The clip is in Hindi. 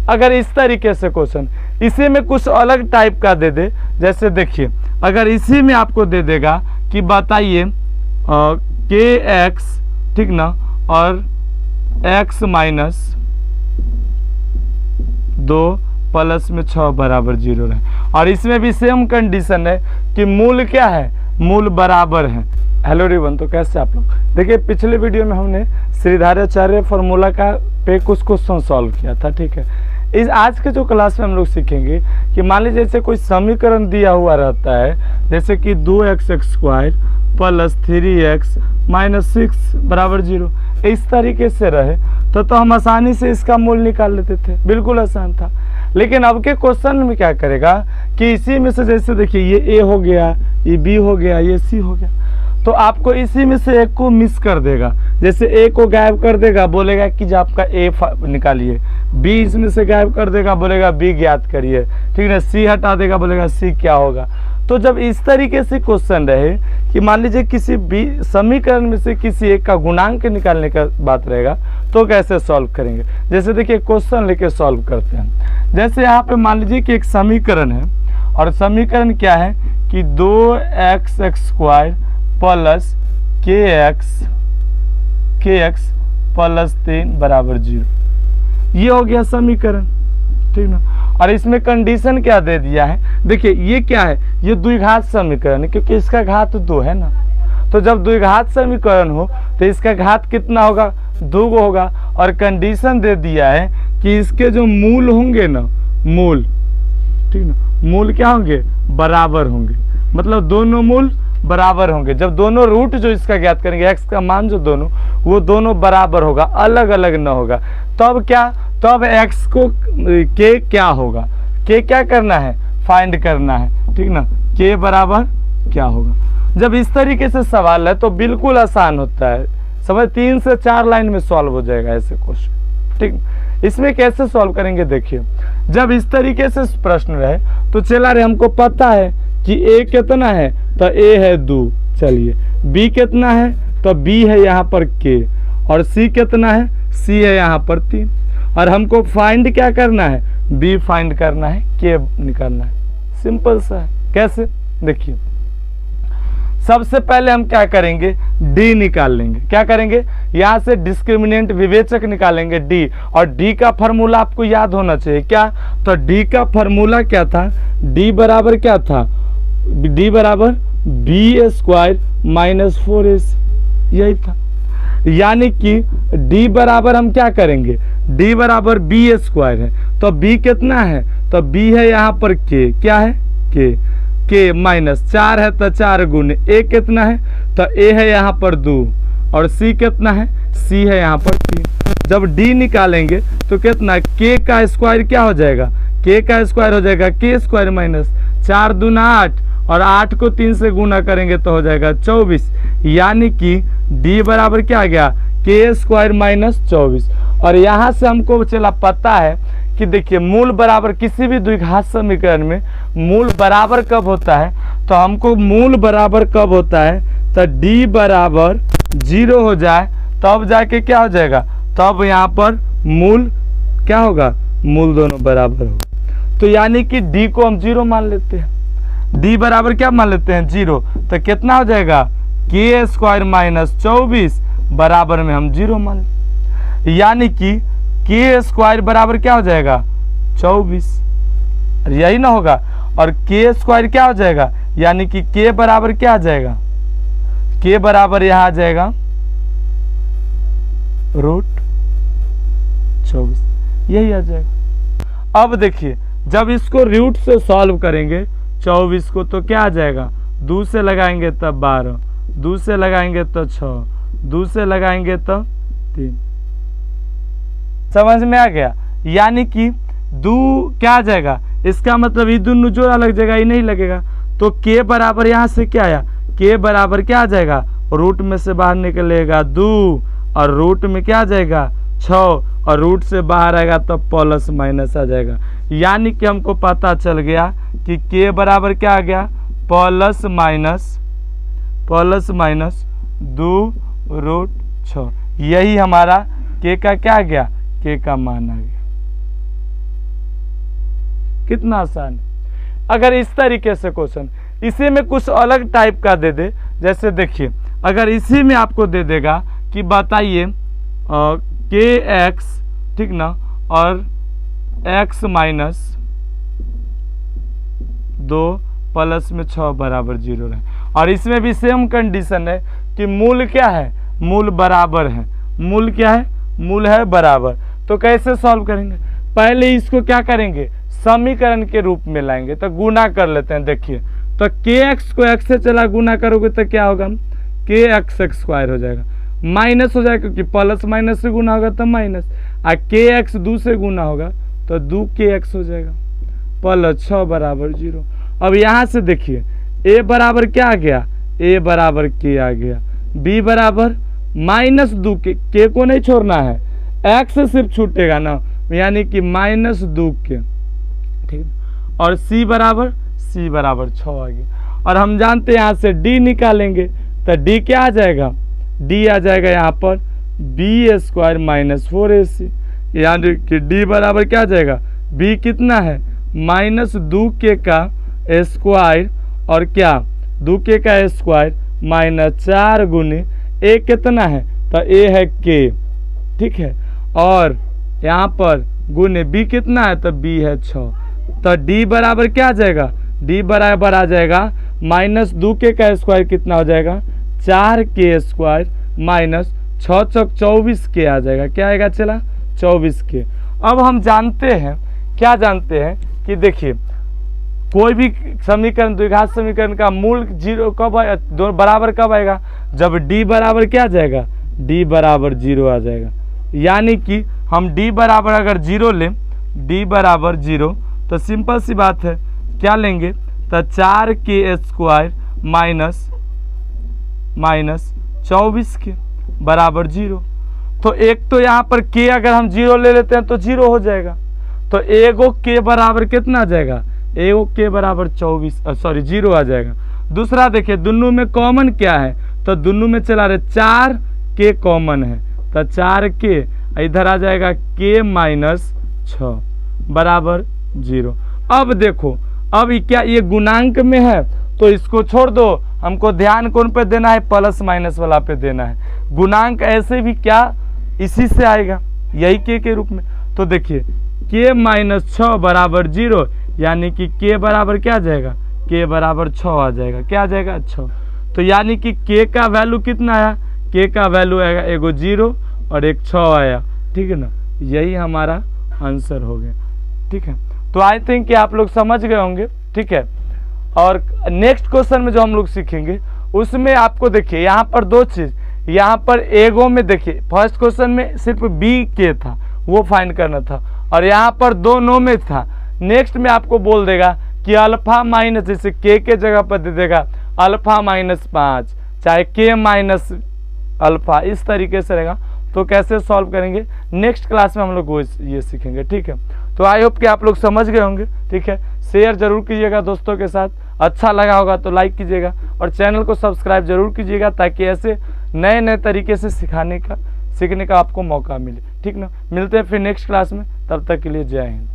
अगर इस तरीके से क्वेश्चन इसी में कुछ अलग टाइप का दे दे, जैसे देखिए अगर इसी में आपको दे देगा कि बताइए के एक्स, ठीक ना, और x माइनस 2 प्लस में 6 बराबर 0 रहे, और इसमें भी सेम कंडीशन है कि मूल क्या है, मूल बराबर है। हेलो एवरीवन, तो कैसे आप लोग, देखिए पिछले वीडियो में हमने श्रीधराचार्य फार्मूला का पे कुछ क्वेश्चन सॉल्व किया था, ठीक है। इस आज के जो क्लास में हम लोग सीखेंगे कि मान लीजिए जैसे कोई समीकरण दिया हुआ रहता है, जैसे कि 2x² प्लस 3x माइनस 6 बराबर 0, इस तरीके से रहे तो हम आसानी से इसका मूल निकाल लेते थे, बिल्कुल आसान था। लेकिन अब के क्वेश्चन में क्या करेगा कि इसी में से जैसे देखिए ये a हो गया, ये b हो गया, ये c हो गया, तो आपको इसी में से एक को मिस कर देगा। जैसे a को गायब कर देगा, बोलेगा कि जो आपका a निकालिए, b इसमें से गायब कर देगा, बोलेगा b ज्ञात करिए, ठीक है, c हटा देगा, बोलेगा c क्या होगा। तो जब इस तरीके से क्वेश्चन रहे कि मान लीजिए किसी भी समीकरण में से किसी एक का गुणांक निकालने का बात रहेगा, तो कैसे सॉल्व करेंगे। जैसे देखिए क्वेश्चन लेके सॉल्व करते हैं। जैसे यहाँ पे मान लीजिए कि एक समीकरण है, और समीकरण क्या है कि 2x² प्लस kx प्लस 3 बराबर 0, ये हो गया समीकरण, ठीक ना। और इसमें कंडीशन क्या दे दिया है, देखिए ये क्या है, ये द्विघात समीकरण है, क्योंकि इसका घात 2 है ना। तो जब द्विघात समीकरण हो तो इसका घात कितना होगा, 2 होगा। और कंडीशन दे दिया है कि इसके जो मूल होंगे ना, मूल, ठीक ना, मूल क्या होंगे, बराबर होंगे, मतलब दोनों मूल बराबर होंगे। जब दोनों रूट जो इसका ज्ञात करेंगे, x का मान जो दोनों, वो दोनों बराबर होगा, अलग अलग न होगा, तब क्या, तब x को k क्या होगा, k क्या करना है, फाइंड करना है, ठीक ना, k बराबर क्या होगा। जब इस तरीके से सवाल है तो बिल्कुल आसान होता है, समझ, 3 से 4 लाइन में सॉल्व हो जाएगा ऐसे क्वेश्चन, ठीक। इसमें कैसे सॉल्व करेंगे, देखिए जब इस तरीके से प्रश्न रहे तो चला रहे, हमको पता है कि a कितना है, तो a है 2, चलिए b कितना है, तो b है यहाँ पर k, और c कितना है, c है यहाँ पर 3, और हमको फाइंड क्या करना है, b फाइंड करना है, k निकालना है। सिंपल सा है। कैसे, देखिए सबसे पहले हम क्या करेंगे, d निकाल लेंगे। क्या करेंगे, यहाँ से डिस्क्रिमिनेंट विवेचक निकालेंगे d, और d का फार्मूला आपको याद होना चाहिए, क्या, तो d का फार्मूला क्या था, d बराबर क्या था, d बराबर b² माइनस 4ac, यही था। यानी कि d बराबर हम क्या करेंगे, d बराबर b² है, तो b कितना है, तो b है यहाँ पर k, क्या है, k माइनस 4 है तो 4 गुने a कितना है, तो a है यहाँ पर 2, और c कितना है, c है यहाँ पर 3। जब d निकालेंगे तो कितना, k का स्क्वायर क्या हो जाएगा, k का स्क्वायर हो जाएगा k² माइनस 4 दूना 8, और 8 को 3 से गुना करेंगे तो हो जाएगा 24। यानी कि d बराबर क्या आ गया, k² माइनस 24। और यहाँ से हमको चला पता है कि देखिए मूल बराबर, किसी भी द्विघात समीकरण में मूल बराबर कब होता है, तो हमको मूल बराबर कब होता है, तो d बराबर 0 हो जाए तब जाके क्या हो जाएगा, तब यहाँ पर मूल क्या होगा, मूल दोनों बराबर होगा। तो यानी कि d को हम 0 मान लेते हैं, d बराबर क्या मान लेते हैं, 0, तो कितना हो जाएगा, k² माइनस 24 बराबर में हम 0 मान लेते, यानी कि k² बराबर क्या हो जाएगा, 24, यही ना होगा। और k² क्या हो जाएगा, यानी कि k बराबर क्या आ जाएगा, k बराबर यहाँ आ जाएगा √24, यही आ जाएगा। अब देखिए जब इसको रूट से सॉल्व करेंगे 24 को, तो क्या आ जाएगा, 2 से लगाएंगे तब 12, 2 से लगाएंगे तो 6, 2 से लगाएंगे तो 3। समझ में आ गया। यानी कि 2 क्या आ जाएगा, इसका मतलब ये दोनों जोड़ा लग जाएगा, ये नहीं लगेगा, तो k बराबर यहाँ से क्या आया, k बराबर क्या आ जाएगा, रूट में से बाहर निकलेगा 2, और रूट में क्या आ जाएगा 6, और रूट से बाहर आएगा तो प्लस माइनस आ जाएगा। यानी कि हमको पता चल गया कि k बराबर क्या आ गया, प्लस माइनस 2√6, यही हमारा k का क्या आ गया, k का मान आ गया। कितना आसान है। अगर इस तरीके से क्वेश्चन इसी में कुछ अलग टाइप का दे दे, जैसे देखिए अगर इसी में आपको दे देगा कि बताइए के एक्स, ठीक ना, और x माइनस 2 प्लस में 6 बराबर 0 रहे, और इसमें भी सेम कंडीशन है कि मूल क्या है, मूल बराबर है, मूल क्या है, मूल है बराबर। तो कैसे सॉल्व करेंगे, पहले इसको क्या करेंगे, समीकरण के रूप में लाएंगे। तो गुना कर लेते हैं। देखिए तो के एक्स को x से चला गुना करोगे तो क्या होगा, के एक्स स्क्वायर हो जाएगा, माइनस हो जाएगा क्योंकि प्लस माइनस से गुना होगा तो माइनस, और के एक्स 2 से गुना होगा तो 2 के एक्स हो जाएगा, प्लस 6 बराबर 0। अब यहाँ से देखिए a बराबर क्या आ गया, a बराबर के आ गया, b बराबर माइनस 2 के को नहीं छोड़ना है, x सिर्फ छूटेगा ना, यानी कि माइनस 2 के, ठीक। और c बराबर 6 आ गया। और हम जानते हैं यहाँ से d निकालेंगे तो d क्या आ जाएगा, d आ जाएगा यहाँ पर b स्क्वायर माइनस 4ac, यानी कि d बराबर क्या आ जाएगा, b कितना है, माइनस 2 के का स्क्वायर, और क्या 2 के का स्क्वायर माइनस 4 गुने a कितना है, तो a है k, ठीक है, और यहाँ पर गुने b कितना है, तो b है 6। तो d बराबर क्या आ जाएगा, d बराबर आ जाएगा माइनस 2 के का स्क्वायर कितना हो जाएगा, 4 के स्क्वायर माइनस 6 चौक 24 के आ जाएगा, क्या आएगा चला 24 के। अब हम जानते हैं, क्या जानते हैं कि देखिए कोई भी समीकरण, द्विघात समीकरण का मूल 0 कब आएगा, दोनों बराबर कब आएगा, जब d बराबर क्या आ जाएगा, d बराबर 0 आ जाएगा। यानी कि हम d बराबर अगर 0 लें, d बराबर 0, तो सिंपल सी बात है क्या लेंगे, तो 4 के स्क्वायर माइनस 24 के बराबर 0। तो एक तो यहाँ पर k अगर हम 0 ले लेते हैं तो 0 हो जाएगा, तो एगो k बराबर कितना आ जाएगा, एगो k बराबर 0 आ जाएगा। दूसरा देखिए दोनों में कॉमन क्या है, तो दोनों में चला रहे 4 k कॉमन है, तो 4 k इधर आ जाएगा k माइनस 6 बराबर 0। अब देखो अब क्या ये गुणांक में है तो इसको छोड़ दो, हमको ध्यान कौन पे देना है, प्लस माइनस वाला पे देना है। गुणांक ऐसे भी क्या इसी से आएगा, यही के रूप में। तो देखिए k माइनस 6 बराबर 0, यानी कि k बराबर क्या आ जाएगा, k बराबर 6 आ जाएगा, क्या आ जाएगा 6। तो यानी कि k का वैल्यू कितना आया, k का वैल्यू आएगा एगो 0 और एक 6 आया, ठीक है ना, यही हमारा आंसर हो गया, ठीक है। तो आई थिंक कि आप लोग समझ गए होंगे, ठीक है। और नेक्स्ट क्वेश्चन में जो हम लोग सीखेंगे उसमें आपको देखिए यहाँ पर 2 चीज, यहाँ पर एगो में देखिए फर्स्ट क्वेश्चन में सिर्फ b के था वो फाइंड करना था, और यहाँ पर 2 नो में था। नेक्स्ट में आपको बोल देगा कि अल्फा माइनस, जैसे k के जगह पर दे देगा अल्फा माइनस 5, चाहे k माइनस अल्फा, इस तरीके से रहेगा। तो कैसे सॉल्व करेंगे नेक्स्ट क्लास में हम लोग वो ये सीखेंगे, ठीक है। तो आई होप कि आप लोग समझ गए होंगे, ठीक है। शेयर जरूर कीजिएगा दोस्तों के साथ, अच्छा लगा होगा तो लाइक कीजिएगा, और चैनल को सब्सक्राइब जरूर कीजिएगा ताकि ऐसे नए नए तरीके से सीखने का आपको मौका मिले, ठीक ना। मिलते हैं फिर नेक्स्ट क्लास में, तब तक के लिए जय हिंद।